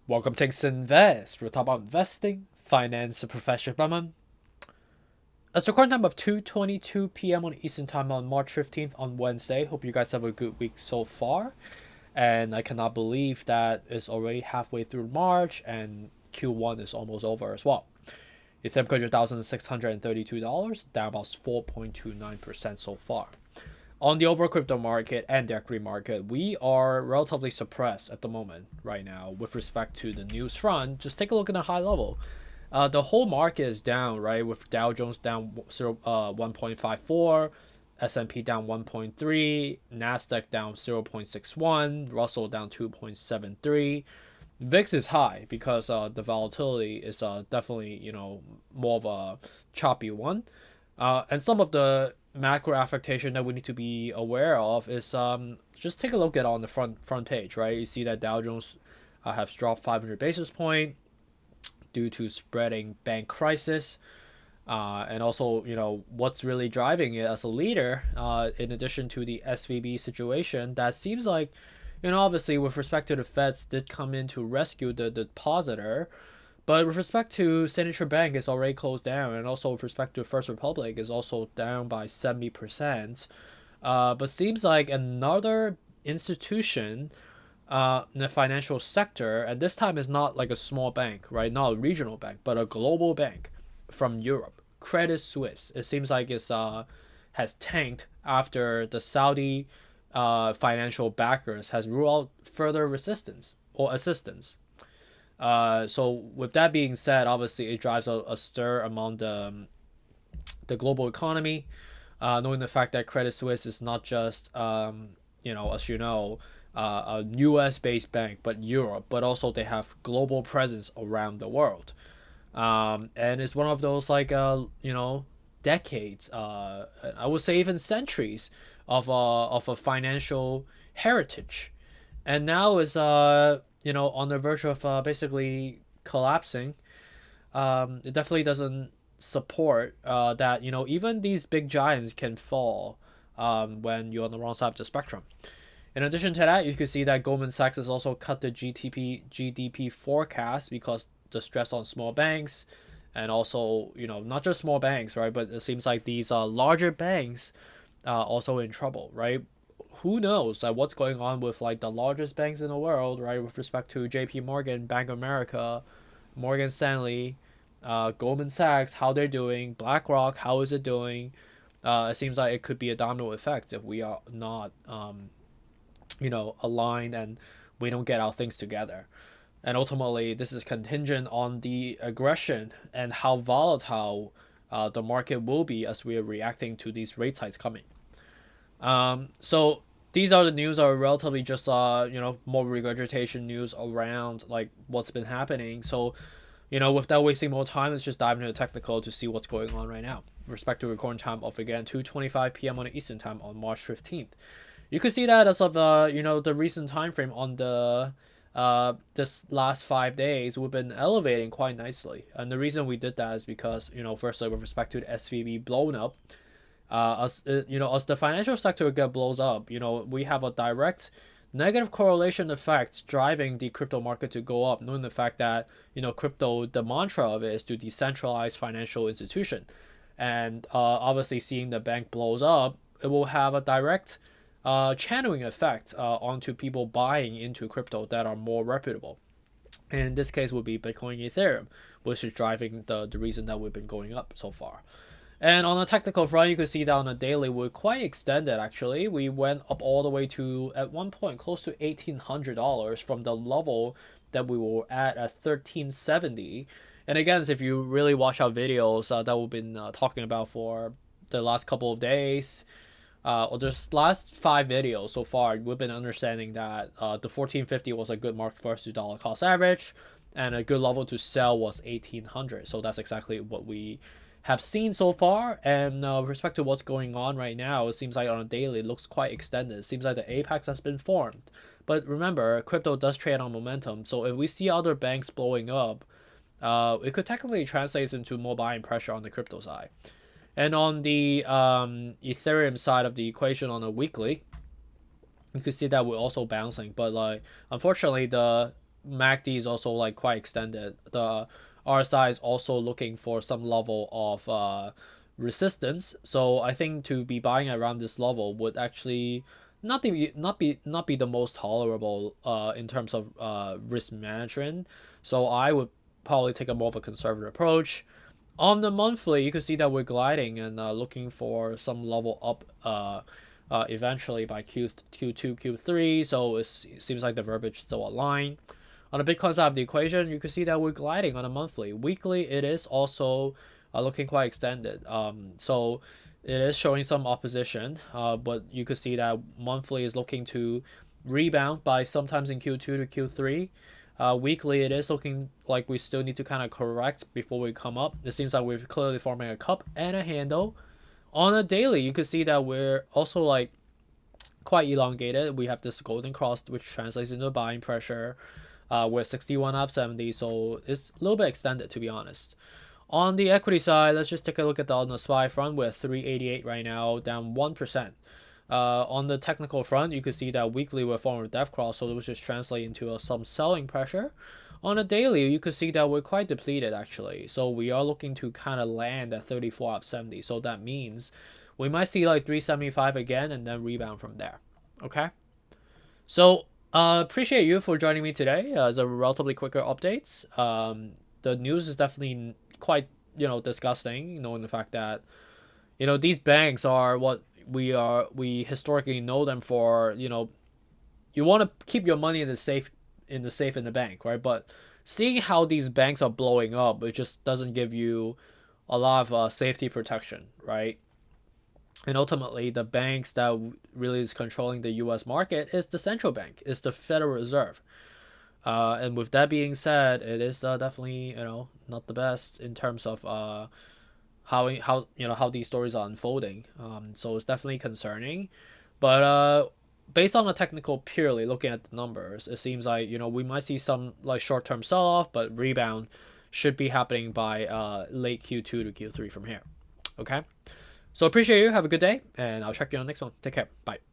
Welcome to Invest. We'll talk about investing, finance, and professional development. It's the current time of 2:22 p.m. on Eastern Time on March 15th on Wednesday. Hope you guys have a good week so far. And I cannot believe that it's already halfway through March and Q1 is almost over as well. Ethereum $100,632, down about 4.29% so far. On the overall crypto market and the equity market, we are relatively suppressed at the moment right now with respect to the news front. Just take a look at the high level. The whole market is down, right? With Dow Jones down 1.54, S&P down 1.3, Nasdaq down 0.61, Russell down 2.73. VIX is high because the volatility is definitely more of a choppy one, and some of the macro affectation that we need to be aware of is just take a look at on the front page, right? You see that Dow Jones has dropped 500 basis point due to spreading bank crisis, and also what's really driving it as a leader, in addition to the SVB situation, that seems like obviously with respect to the Feds did come in to rescue the depositor. But with respect to Signature Bank, it's already closed down, and also with respect to First Republic, is also down by 70%. But seems like another institution in the financial sector, and this time is not like a small bank, right? Not a regional bank, but a global bank from Europe, Credit Suisse. It seems like it's has tanked after the Saudi financial backers has ruled out further resistance or assistance. So with that being said, obviously it drives a stir among the global economy, knowing the fact that Credit Suisse is not just as a U.S. based bank, but Europe, but also they have global presence around the world, and it's one of those like decades, I would say even centuries of a financial heritage, and now is on the verge of basically collapsing. It definitely doesn't support that even these big giants can fall when you're on the wrong side of the spectrum. In addition to that, you can see that Goldman Sachs has also cut the GDP forecast because the stress on small banks, and also not just small banks, right? But it seems like these larger banks also in trouble, right? Who knows what's going on with like the largest banks in the world, right? With respect to J.P. Morgan, Bank of America, Morgan Stanley, Goldman Sachs, how they're doing, BlackRock, how is it doing? It seems like it could be a domino effect if we are not, aligned, and we don't get our things together. And ultimately, this is contingent on the aggression and how volatile the market will be as we are reacting to these rate hikes coming. So these are the news are relatively just more regurgitation news around like what's been happening. So without wasting more time, let's just dive into the technical to see what's going on right now. With respect to recording time of again 2:25 p.m. on the Eastern Time on March 15th. You can see that as of the recent time frame on the this last 5 days, we've been elevating quite nicely, and the reason we did that is because firstly with respect to the SVB blown up, as the financial sector blows up, we have a direct negative correlation effect driving the crypto market to go up, knowing the fact that crypto, the mantra of it is to decentralize financial institution, and obviously seeing the bank blows up, it will have a direct channeling effect onto people buying into crypto that are more reputable. And in this case would be Bitcoin, Ethereum, which is driving the reason that we've been going up so far. And on a technical front, you can see that on a daily, we're quite extended actually. We went up all the way to, at one point, close to $1,800 from the level that we were at 1370. And again, if you really watch our videos that we've been talking about for the last couple of days, or just last 5 videos so far, we've been understanding that the 1450 was a good mark for us to dollar cost average, and a good level to sell was 1800. So that's exactly what we have seen so far. And with respect to what's going on right now, it seems like on a daily it looks quite extended. It seems like the AVAX has been formed. But remember, crypto does trade on momentum, so if we see other banks blowing up, it could technically translate into more buying pressure on the crypto side. And on the Ethereum side of the equation on a weekly, you could see that we're also bouncing, but like unfortunately the MACD is also like quite extended. The RSI is also looking for some level of resistance. So I think to be buying around this level would actually not be the most tolerable in terms of risk management. So I would probably take a more of a conservative approach. On the monthly, you can see that we're gliding and looking for some level up eventually by Q2, Q3. So it seems like the verbiage is still aligned. On the Bitcoin side of the equation, you can see that we're gliding on a monthly. Weekly, it is also looking quite extended. So it is showing some opposition, but you could see that monthly is looking to rebound by sometimes in Q2 to Q3. Weekly, it is looking like we still need to kind of correct before we come up. It seems like we're clearly forming a cup and a handle. On a daily, you could see that we're also like quite elongated. We have this golden cross, which translates into buying pressure. We're 61 out of 70, so it's a little bit extended, to be honest. On the equity side, let's just take a look at on the SPY front. We're 388 right now, down 1%. On the technical front, you can see that weekly we're forming a death cross, so it was just translate into some selling pressure. On a daily, you can see that we're quite depleted actually. So we are looking to kind of land at 34 out of 70. So that means we might see like 375 again and then rebound from there. Okay. So appreciate you for joining me today as a relatively quicker updates. The news is definitely quite disgusting, knowing the fact that these banks are what we historically know them for. You want to keep your money in the safe in the bank, right? But seeing how these banks are blowing up, it just doesn't give you a lot of safety protection, right? And ultimately, the banks that really is controlling the U.S. market is the central bank, is the Federal Reserve. And with that being said, it is definitely not the best in terms of how these stories are unfolding. So it's definitely concerning, but based on the technical, purely looking at the numbers, it seems like we might see some like short-term sell-off, but rebound should be happening by late Q2 to Q3 from here. Okay. So appreciate you. Have a good day, and I'll check you on the next one. Take care. Bye.